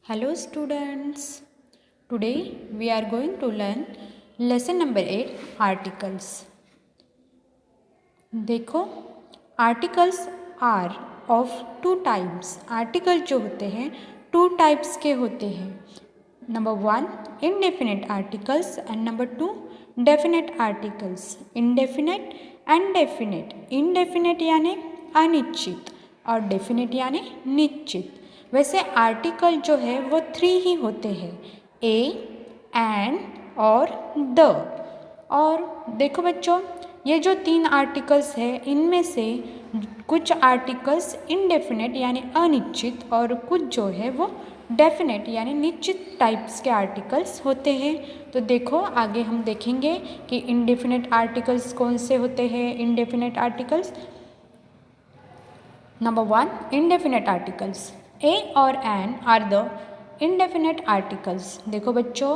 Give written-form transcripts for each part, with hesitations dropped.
Hello students. Today we are going to learn lesson number 8 articles. देखो articles are of two types. Article जो होते हैं two types के होते हैं. Number 1 indefinite articles and number 2 definite articles. Indefinite and definite. Indefinite यानी अनिश्चित और definite यानी निश्चित. वैसे आर्टिकल जो है वो 3 ही होते हैं, ए, एन और द. और देखो बच्चों, ये जो 3 आर्टिकल्स है इनमें से कुछ आर्टिकल्स इनडेफिनेट यानी अनिश्चित और कुछ जो है वो डेफिनेट यानी निश्चित टाइप्स के आर्टिकल्स होते हैं. तो देखो आगे हम देखेंगे कि इनडेफिनेट आर्टिकल्स कौन से होते हैं. Indefinite articles number 1 indefinite articles. A और an are the indefinite articles. देखो बच्चों,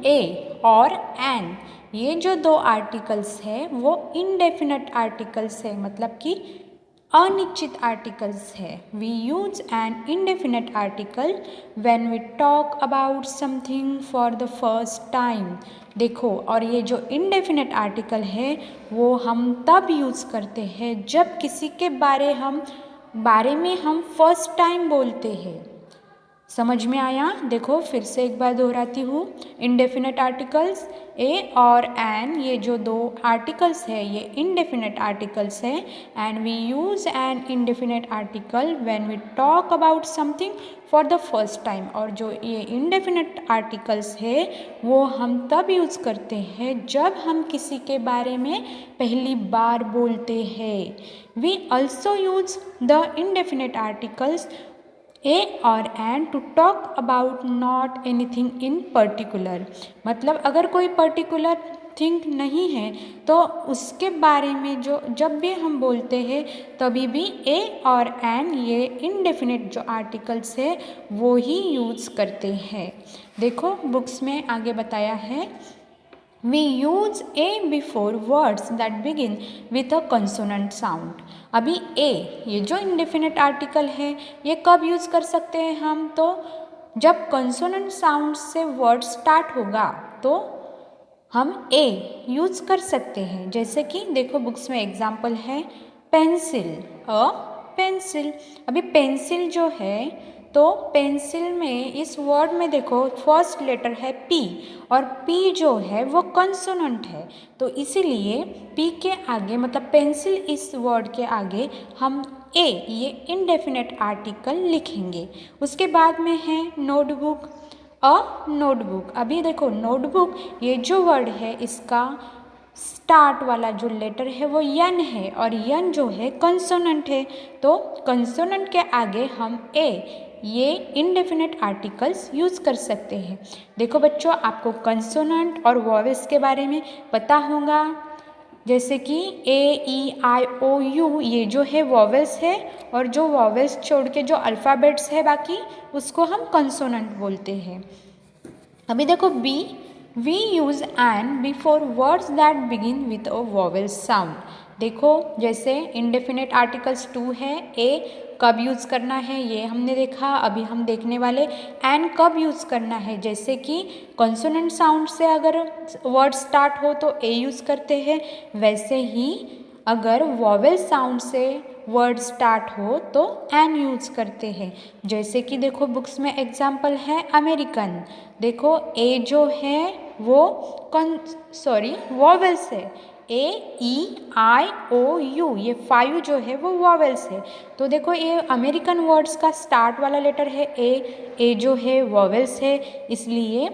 A और an ये जो दो आर्टिकल्स है वो indefinite articles है, मतलब कि अनिश्चित आर्टिकल्स है. We use an indefinite article when we talk about something for the first time. देखो, और ये जो indefinite article है वो हम तब यूज़ करते हैं जब किसी के बारे में हम फर्स्ट टाइम बोलते हैं. समझ में आया? देखो फिर से एक बार दोहराती हूँ. इनडेफिनेट आर्टिकल्स ए और एन ये जो दो आर्टिकल्स है ये इनडेफिनेट आर्टिकल्स है. And we use an indefinite article when we talk about something for the first time. और जो ये इनडेफिनेट आर्टिकल्स है वो हम तब यूज़ करते हैं जब हम किसी के बारे में पहली बार बोलते हैं. We also use the indefinite articles A और an to talk about not anything in particular. मतलब अगर कोई पर्टिकुलर थिंग नहीं है तो उसके बारे में जब भी हम बोलते हैं तभी भी ए और एन ये इनडेफिनेट जो आर्टिकल्स है वो ही यूज़ करते हैं. देखो बुक्स में आगे बताया है, We use a before words that begin with a consonant sound. अभी a ये जो indefinite article है ये कब यूज़ कर सकते हैं हम? तो जब consonant sound से word start होगा तो हम a यूज़ कर सकते हैं. जैसे कि देखो बुक्स में एग्जाम्पल है पेंसिल, अ पेंसिल. अभी पेंसिल जो है तो पेंसिल में इस वर्ड में देखो फर्स्ट लेटर है पी और पी जो है वो कंसोनेंट है. तो इसीलिए पी के आगे मतलब पेंसिल इस वर्ड के आगे हम ए ये इनडेफिनेट आर्टिकल लिखेंगे. उसके बाद में है नोटबुक, अ नोटबुक. अभी देखो नोटबुक ये जो वर्ड है इसका स्टार्ट वाला जो लेटर है वो यन है और यन जो है कंसोनेंट है. तो कंसोनेंट के आगे हम ए ये इनडेफिनेट आर्टिकल्स यूज़ कर सकते हैं. देखो बच्चों आपको कंसोनेंट और वॉवेल्स के बारे में पता होगा. जैसे कि ए ई आई ओ यू ये जो है वॉवेल्स है और जो वॉवेल्स छोड़ के जो अल्फ़ाबेट्स है बाकी उसको हम कंसोनेंट बोलते हैं. अभी देखो B, we use an before words that begin with a vowel sound. देखो जैसे इनडेफिनेट आर्टिकल्स 2 है, ए कब यूज़ करना है ये हमने देखा. अभी हम देखने वाले एन कब यूज़ करना है. जैसे कि कॉन्सोनेंट साउंड से अगर वर्ड स्टार्ट हो तो ए यूज़ करते हैं, वैसे ही अगर वॉवेल साउंड से वर्ड स्टार्ट हो तो एन यूज़ करते हैं. जैसे कि देखो बुक्स में एग्जाम्पल है अमेरिकन. देखो ए जो है वो वॉवेल्स है. ए ई आई ओ यू ये 5 जो है वो वॉवेल्स है. तो देखो ये अमेरिकन वर्ड्स का स्टार्ट वाला लेटर है ए जो है वॉवेल्स है, इसलिए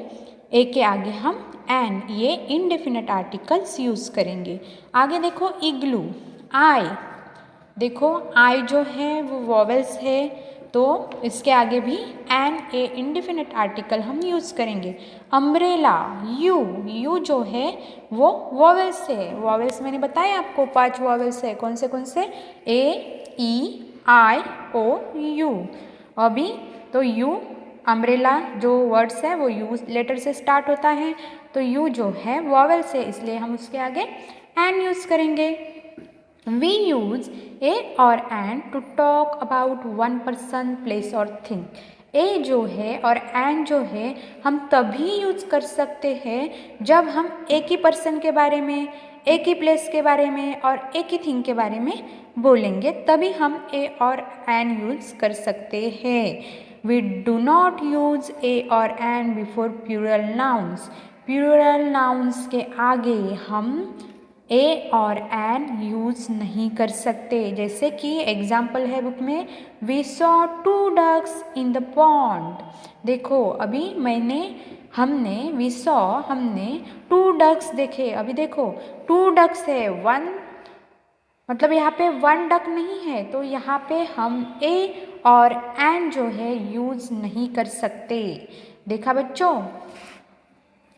ए के आगे हम एन ये इनडेफिनेट आर्टिकल्स यूज़ करेंगे. आगे देखो इग्लू, आई. देखो आई जो है वो वॉवेल्स है तो इसके आगे भी एन ए इनडेफिनेट आर्टिकल हम यूज़ करेंगे. अम्ब्रेला, यू जो है वो वॉवेल्स है. वॉवेल्स मैंने बताया आपको 5 वॉवेल्स है. कौन से ए ई आई ओ यू. अभी तो यू अम्ब्रेला जो वर्ड्स है वो यू लेटर से स्टार्ट होता है तो यू जो है वॉवेल्स है, इसलिए हम उसके आगे एन यूज़ करेंगे. We use a or an to talk about one person, place or thing. ए जो है और एन जो है हम तभी यूज़ कर सकते हैं जब हम एक ही पर्सन के बारे में, एक ही प्लेस के बारे में और एक ही थिंग के बारे में बोलेंगे, तभी हम ए और एन यूज़ कर सकते हैं। We do not use a और an before plural nouns. Plural nouns के आगे हम ए और एन यूज़ नहीं कर सकते। जैसे कि एग्जाम्पल है बुक में, we saw 2 ducks in the pond. देखो अभी हमने 2 ducks देखे। अभी देखो 2 ducks है, 1 मतलब यहाँ पे 1 duck नहीं है, तो यहाँ पे हम ए और एन जो है यूज़ नहीं कर सकते। देखा बच्चों,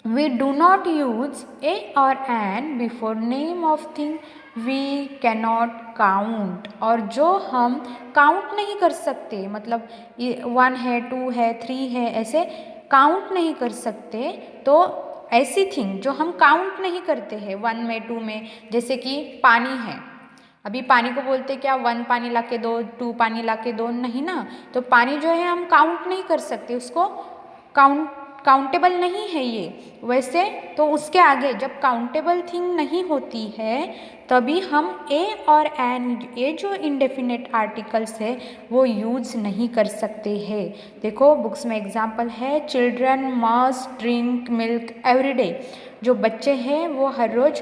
we do not use a or an before name of thing we cannot count। और जो हम काउंट नहीं कर सकते, मतलब 1 है, 2 है, 3 है, ऐसे काउंट नहीं कर सकते, तो ऐसी थिंग जो हम काउंट नहीं करते हैं 1 में, 2 में, जैसे कि पानी है। अभी पानी को बोलते क्या, 1 पानी ला के दो, 2 पानी ला के दो, नहीं ना। तो पानी जो है हम काउंट नहीं कर सकते, उसको काउंटेबल नहीं है ये। वैसे तो उसके आगे जब काउंटेबल थिंग नहीं होती है तभी हम ए और एन, ये जो इंडेफिनेट आर्टिकल्स है वो यूज़ नहीं कर सकते हैं। देखो बुक्स में एग्जांपल है, children must drink milk every day. जो बच्चे हैं वो हर रोज़,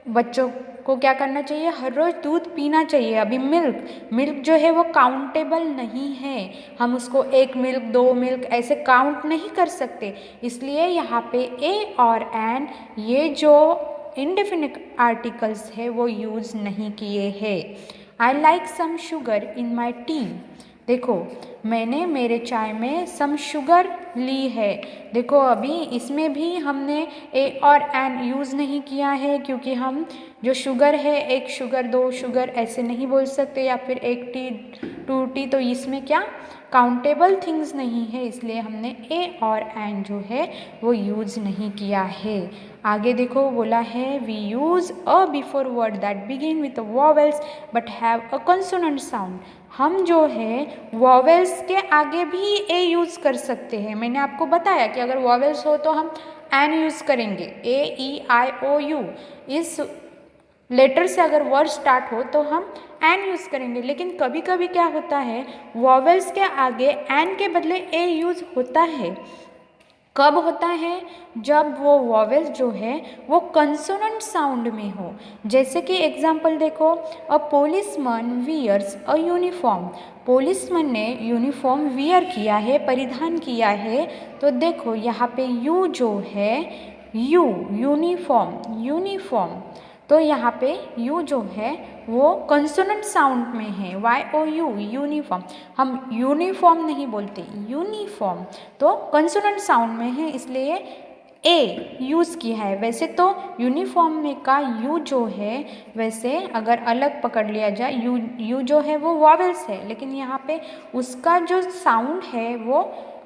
बच्चों को क्या करना चाहिए, हर रोज़ दूध पीना चाहिए। अभी मिल्क जो है वो काउंटेबल नहीं है, हम उसको 1 मिल्क 2 मिल्क ऐसे काउंट नहीं कर सकते। इसलिए यहाँ पे ए और एन, ये जो इंडेफिनिट आर्टिकल्स है वो यूज़ नहीं किए हैं। I like some sugar in my tea. देखो मैंने मेरे चाय में सम शुगर ली है। देखो अभी इसमें भी हमने ए और एन यूज़ नहीं किया है, क्योंकि हम जो शुगर है, 1 शुगर 2 शुगर ऐसे नहीं बोल सकते, या फिर 1 टी 2 टी, तो इसमें क्या काउंटेबल थिंग्स नहीं है, इसलिए हमने ए और एन जो है वो यूज़ नहीं किया है। आगे देखो बोला है, we use a before word that begin with vowels but have a consonant sound. हम जो है वॉवेल्स के आगे भी ए यूज़ कर सकते हैं। मैंने आपको बताया कि अगर वॉवेल्स हो तो हम एन यूज़ करेंगे, ए ई आई ओ यू। इस लेटर से अगर वर्ड स्टार्ट हो तो हम एन यूज़ करेंगे। लेकिन कभी कभी क्या होता है, वॉवेल्स के आगे एन के बदले ए यूज़ होता है। कब होता है, जब वो वॉवेल्स जो है वो कंसोनेंट साउंड में हो। जैसे कि एग्जाम्पल देखो, अ पोलिसमैन वियर्स अ यूनिफॉर्म। पोलिसमैन ने यूनिफॉर्म वियर किया है, परिधान किया है। तो देखो यहाँ पे यू जो है, यू यूनिफॉर्म, तो यहाँ पे यू जो है वो कंसोनेंट साउंड में है, वाई ओ यू, यूनिफॉर्म। हम यूनिफॉर्म नहीं बोलते, यूनिफॉर्म तो कंसोनेंट साउंड में है, इसलिए ए यूज़ किया है। वैसे तो यूनिफॉर्म में का यू जो है, वैसे अगर अलग पकड़ लिया जाए, यू जो है वो वॉवेल्स है, लेकिन यहाँ पे उसका जो साउंड है वो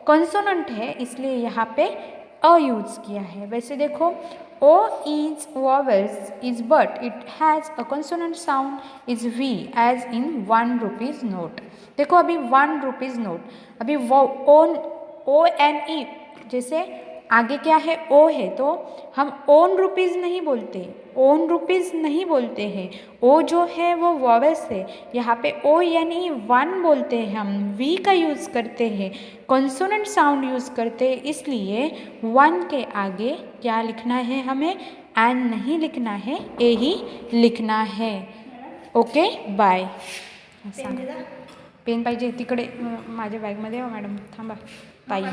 कंसोनेंट है, इसलिए यहाँ पे अ यूज़ किया है। वैसे देखो, O is vowels is but it has a consonant sound is V as in 1 rupees note। देखो अभी 1 rupees note, अभी ओ एन ई, जैसे आगे क्या है, ओ है, तो हम ओन रुपीज़ नहीं बोलते, ओन रुपीज़ नहीं बोलते हैं। ओ जो है वो वॉवेल्स है, यहाँ पे ओ यानी 1 बोलते हैं, हम वी का यूज़ करते हैं, कॉन्सोनेंट साउंड यूज़ करते हैं, इसलिए 1 के आगे क्या लिखना है, हमें एन नहीं लिखना है, ए ही लिखना है। Okay bye. पेन पाहिजे तिकडे माझ्या बॅगमध्ये, मॅडम थांबा ताई।